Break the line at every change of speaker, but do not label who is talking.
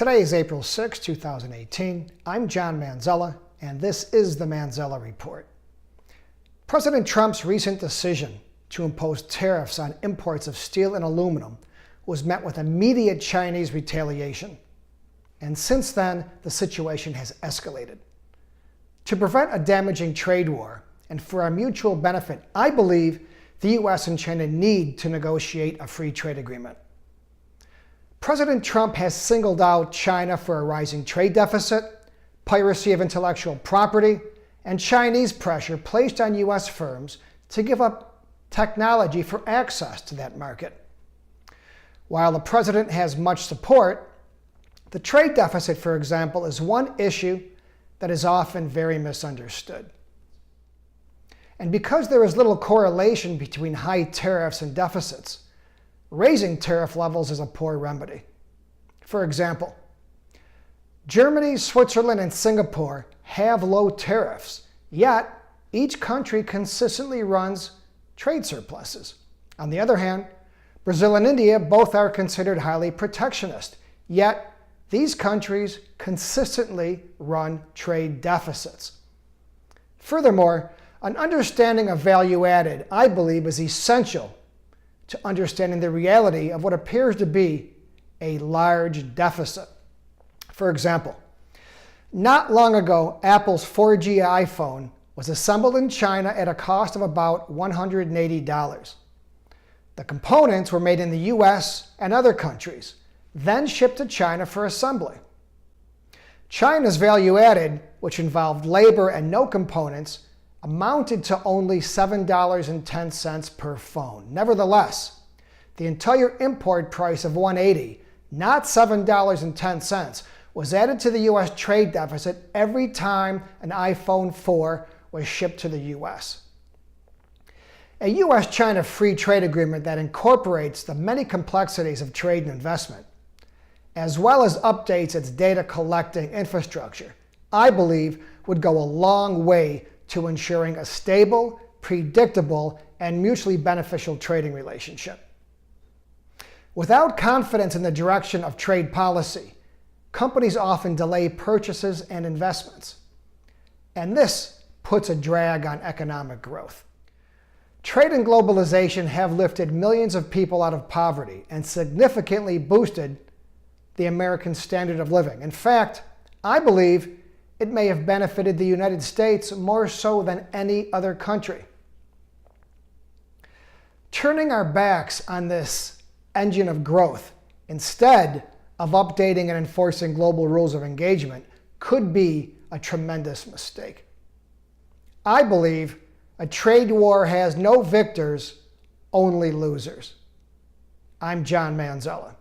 Today is April 6, 2018. I'm John Manzella, and this is the Manzella Report. President Trump's recent decision to impose tariffs on imports of steel and aluminum was met with immediate Chinese retaliation. And since then, the situation has escalated. To prevent a damaging trade war, and for our mutual benefit, I believe the US and China need to negotiate a free trade agreement. President Trump has singled out China for a rising trade deficit, piracy of intellectual property, and Chinese pressure placed on US firms to give up technology for access to that market. While the president has much support, the trade deficit, for example, is one issue that is often very misunderstood. And because there is little correlation between high tariffs and deficits, raising tariff levels is a poor remedy. For example, Germany, Switzerland, and Singapore have low tariffs, yet each country consistently runs trade surpluses. On the other hand, Brazil and India both are considered highly protectionist, yet these countries consistently run trade deficits. Furthermore, an understanding of value added, I believe, is essential to understanding the reality of what appears to be a large deficit. For example, not long ago, Apple's 4G iPhone was assembled in China at a cost of about $180. The components were made in the US and other countries, then shipped to China for assembly. China's value added, which involved labor and no components, amounted to only $7.10 per phone. Nevertheless, the entire import price of $180, not $7.10, was added to the US trade deficit every time an iPhone 4 was shipped to the US. A US-China free trade agreement that incorporates the many complexities of trade and investment, as well as updates its data collecting infrastructure, I believe would go a long way to ensuring a stable, predictable, and mutually beneficial trading relationship. Without confidence in the direction of trade policy, companies often delay purchases and investments. And this puts a drag on economic growth. Trade and globalization have lifted millions of people out of poverty and significantly boosted the American standard of living. In fact, I believe it may have benefited the United States more so than any other country. Turning our backs on this engine of growth instead of updating and enforcing global rules of engagement could be a tremendous mistake. I believe a trade war has no victors, only losers. I'm John Manzella.